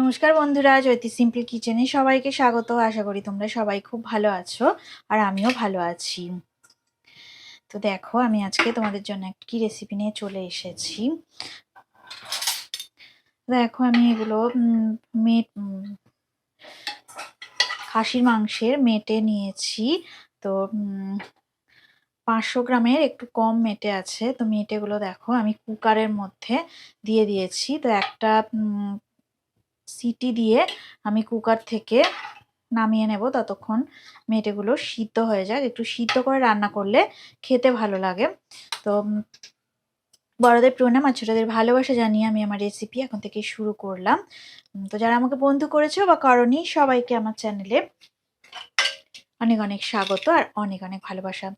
নমস্কার বন্ধুরা, জ্যোতি সিম্পল কিচেনে সবাইকে স্বাগত। আশা করি তোমরা সবাই খুব ভালো আছো আর আমিও ভালো আছি। তো দেখো, আমি আজকে তোমাদের জন্য একটি রেসিপি নিয়ে চলে এসেছি। দেখো, আমি এগুলো খাসির মাংসের মেটে নিয়েছি। তো 500 গ্রামের একটু কম মেটে আছে। তো মেটেগুলো দেখো আমি কুকারের মধ্যে দিয়ে দিয়েছি। তো একটা সিটি দিয়ে আমি কুকার থেকে নামিয়ে নেব, ততক্ষণ মেটেগুলো সিদ্ধ হয়ে যাক। একটু সিদ্ধ করে রান্না করলে খেতে ভালো লাগে। তো বড়দের প্রণাম আর ছোটদের ভালোবাসা জানিয়ে আমি আমার রেসিপি এখন থেকে শুরু করলাম। তো যারা আমাকে বন্ধু করেছো বা করনি, সবাইকে আমার চ্যানেলে অনেক অনেক স্বাগত আর অনেক অনেক ভালোবাসা।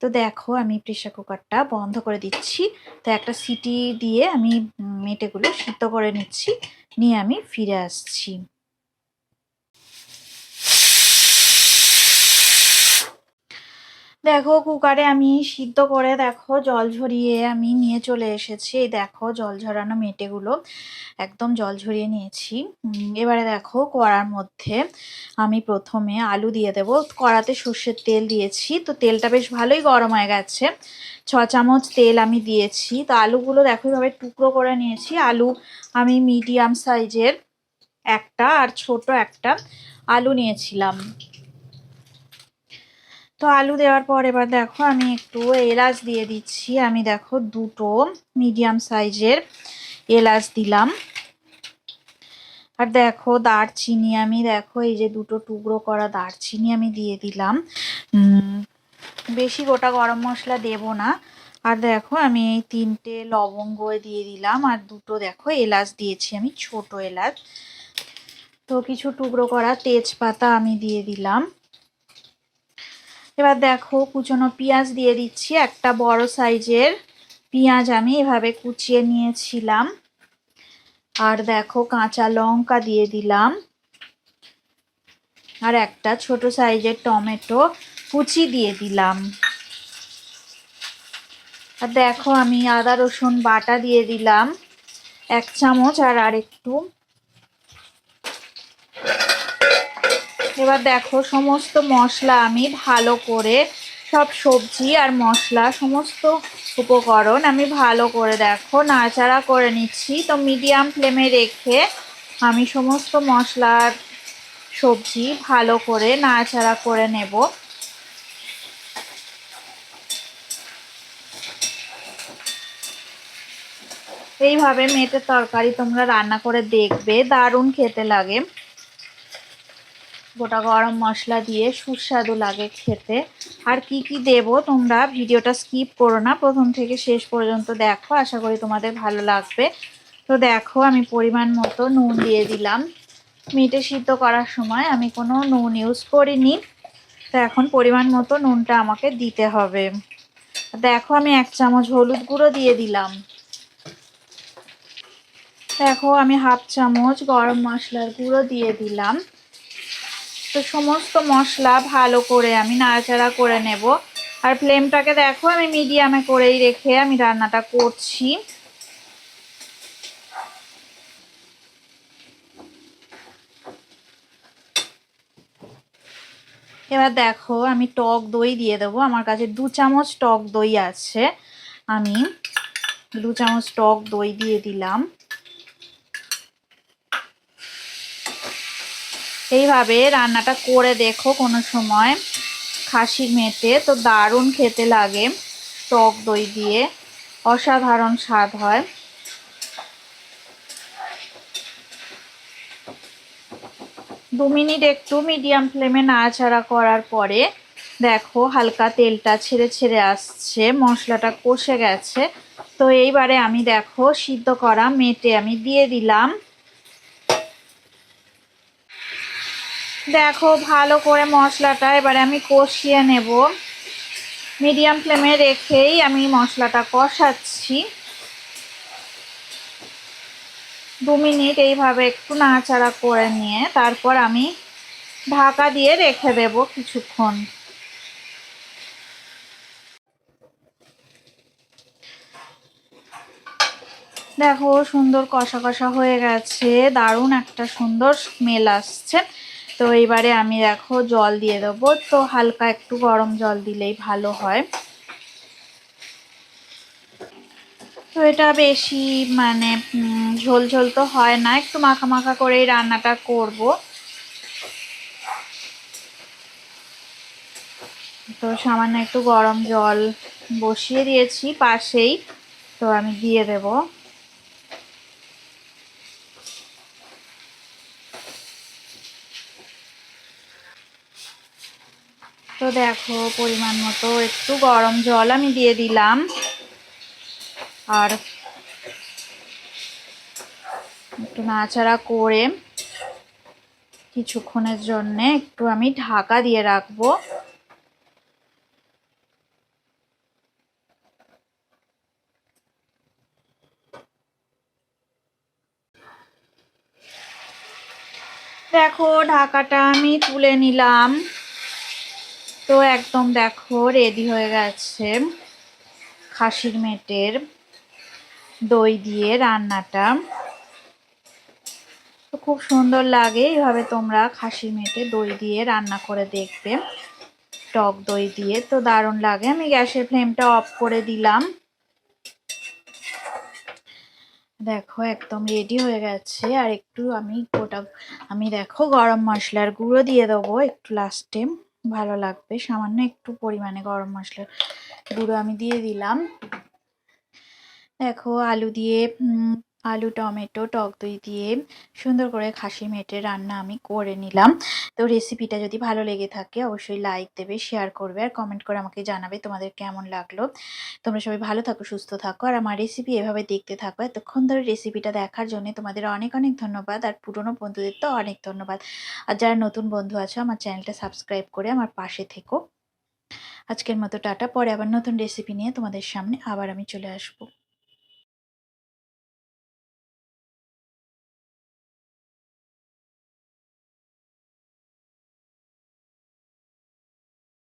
তো দেখো, আমি প্রেসার কুকারটা বন্ধ করে দিচ্ছি। তো একটা সিটি দিয়ে আমি মেটেগুলো সিদ্ধ করে নিচ্ছি, নিয়ে আমি ফিরে আসছি। দেখো, কুকারে আমি সিদ্ধ করে দেখো জল ঝরিয়ে আমি নিয়ে চলে এসেছি। এই দেখো জল ঝরানো মেটেগুলো একদম জল ঝরিয়ে নিয়েছি। এবারে দেখো কড়ার মধ্যে আমি প্রথমে আলু দিয়ে দেব। কড়াতে সর্ষের তেল দিয়েছি। তো তেলটা বেশ ভালোই গরম হয়ে গেছে। 6 চামচ তেল আমি দিয়েছি। তো আলুগুলো দেখো এভাবে টুকরো করে নিয়েছি। আলু আমি মিডিয়াম সাইজের একটা আর ছোট একটা আলু নিয়েছিলাম। তো আলু দেওয়ার পর এবার দেখো আমি একটু এলাচ দিয়ে দিচ্ছি। আমি দেখো দুটো মিডিয়াম সাইজের এলাচ দিলাম। আর দেখো দারচিনি আমি দেখো এই যে দুটো টুকরো করা দারচিনি আমি দিয়ে দিলাম। বেশি গোটা গরম মশলা দেব না। আর দেখো আমি এই 3টে লবঙ্গ দিয়ে দিলাম আর দুটো দেখো এলাচ দিয়েছি আমি, ছোট এলাচ। তো কিছু টুকরো করা তেজপাতা আমি দিয়ে দিলাম। এবার দেখো কুচনো পেঁয়াজ দিয়ে দিচ্ছি। একটা বড় সাইজের পেঁয়াজ আমি এভাবে কুচিয়ে নিয়েছিলাম। আর দেখো কাঁচা লঙ্কা দিয়ে দিলাম। আর একটা ছোট সাইজের টমেটো কুচি দিয়ে দিলাম। আর দেখো আমি আদা রসুন বাটা দিয়ে দিলাম 1 চামচ আর একটু। এবার দেখো সমস্ত মশলা আমি ভালো করে, সব সবজি আর মশলা সমস্ত উপকরণ আমি ভালো করে দেখো নাড়াচাড়া করে নিচ্ছি। তো মিডিয়াম ফ্লেমে রেখে আমি সমস্ত মশলার সবজি ভালো করে নাড়াচাড়া করে নেব। এইভাবে মেটের তরকারি তোমরা রান্না করে দেখবে, দারুণ খেতে লাগে। গোটা গরম মশলা দিয়ে সুস্বাদু লাগে খেতে। আর কি কি দেব তোমরা ভিডিওটা স্কিপ করো না, প্রথম থেকে শেষ পর্যন্ত দেখো, আশা করি তোমাদের ভালো লাগবে। তো দেখো আমি পরিমাণ মতো নুন দিয়ে দিলাম। মেটে সিদ্ধ করার সময় আমি কোনো নুন ইউজ করিনি। তো এখন পরিমাণ মতো নুনটা আমাকে দিতে হবে। দেখো আমি 1 চামচ হলুদ গুঁড়ো দিয়ে দিলাম। দেখো আমি 1/2 চামচ গরম মশলার গুঁড়ো দিয়ে দিলাম। তো সমস্ত মশলা ভালো করে আমি নাড়াচাড়া করে নেব। আর ফ্লেমটাকে দেখো আমি মিডিয়ামে করেই রেখে আমি রান্নাটা করছি। এবার দেখো আমি টক দই দিয়ে দেবো। আমার কাছে 2 চামচ টক দই আছে। আমি 2 চামচ টক দই দিয়ে দিলাম। এইভাবে রান্নাটা করে দেখো কোনো সময় খাসির মেটে, তো দারুণ খেতে লাগে। টক দই দিয়ে অসাধারণ স্বাদ হয়। 2 মিনিট একটু মিডিয়াম ফ্লেমে নাড়াচাড়া করার পরে দেখো হালকা তেলটা ছেড়ে ছেড়ে আসছে, মশলাটা কষে গেছে। তো এইবারে আমি দেখো সিদ্ধ করা মেটে আমি দিয়ে দিলাম। দেখো ভালো করে মশলাটা এবারে আমি কষিয়ে নেব। মিডিয়াম ফ্লেমে রেখেই আমি মশলাটা কষাচ্ছি। 2 মিনিট এইভাবে একটু নাড়াচাড়া করে নিয়ে তারপর আমি ঢাকা দিয়ে রেখে দেব কিছুক্ষণ। দেখো সুন্দর কষা কষা হয়ে গেছে, দারুণ একটা সুন্দর স্মেল আসছে। তো এইবারে আমি দেখো জল দিয়ে দেবো, তো হালকা একটু গরম জল দিলেই ভালো হয়। তো এটা বেশি মানে ঝোল ঝোল তো হয় না, একটু মাখা মাখা করেই রান্নাটা করব। তো সামান্য একটু গরম জল বসিয়ে দিয়েছি পাশেই, তো আমি দিয়ে দেব। তো দেখো পরিমাণ মতো একটু গরম জল আমি দিয়ে দিলাম, আর একটু নাড়াচাড়া করে কিছুক্ষণের জন্য একটু আমি ঢাকা দিয়ে রাখবো। দেখো ঢাকাটা আমি তুলে নিলাম, তো একদম দেখো রেডি হয়ে গেছে খাসির মেটের দই দিয়ে রান্নাটা। তো খুব সুন্দর লাগে, এইভাবে তোমরা খাসির মেটে দই দিয়ে রান্না করে দেখবে, টক দই দিয়ে, তো দারুণ লাগে। আমি গ্যাসের ফ্লেমটা অফ করে দিলাম। দেখো একদম রেডি হয়ে গেছে। আর একটু আমি দেখো গরম মশলার গুঁড়ো দিয়ে দেবো একটু লাস্টে, ভালো লাগবে। সামান্য একটু পরিমাণে গরম মশলার গুঁড়ো আমি দিয়ে দিলাম। দেখো আলু টমেটো টক দই দিয়ে সুন্দর করে খাসি মেটে রান্না আমি করে নিলাম। তো রেসিপিটা যদি ভালো লেগে থাকে অবশ্যই লাইক দেবে, শেয়ার করবে, আর কমেন্ট করে আমাকে জানাবে তোমাদের কেমন লাগলো। তোমরা সবাই ভালো থাকো, সুস্থ থাকো, আর আমার রেসিপি এভাবে দেখতে থাকো। এতক্ষণ ধরে রেসিপিটা দেখার জন্য তোমাদের অনেক অনেক ধন্যবাদ, আর পুরনো বন্ধুদের তো অনেক ধন্যবাদ। আর যারা নতুন বন্ধু আছো আমার চ্যানেলটা সাবস্ক্রাইব করে আমার পাশে থেকো। আজকের মতো টাটা, পরে আবার নতুন রেসিপি নিয়ে তোমাদের সামনে আবার আমি চলে আসবো।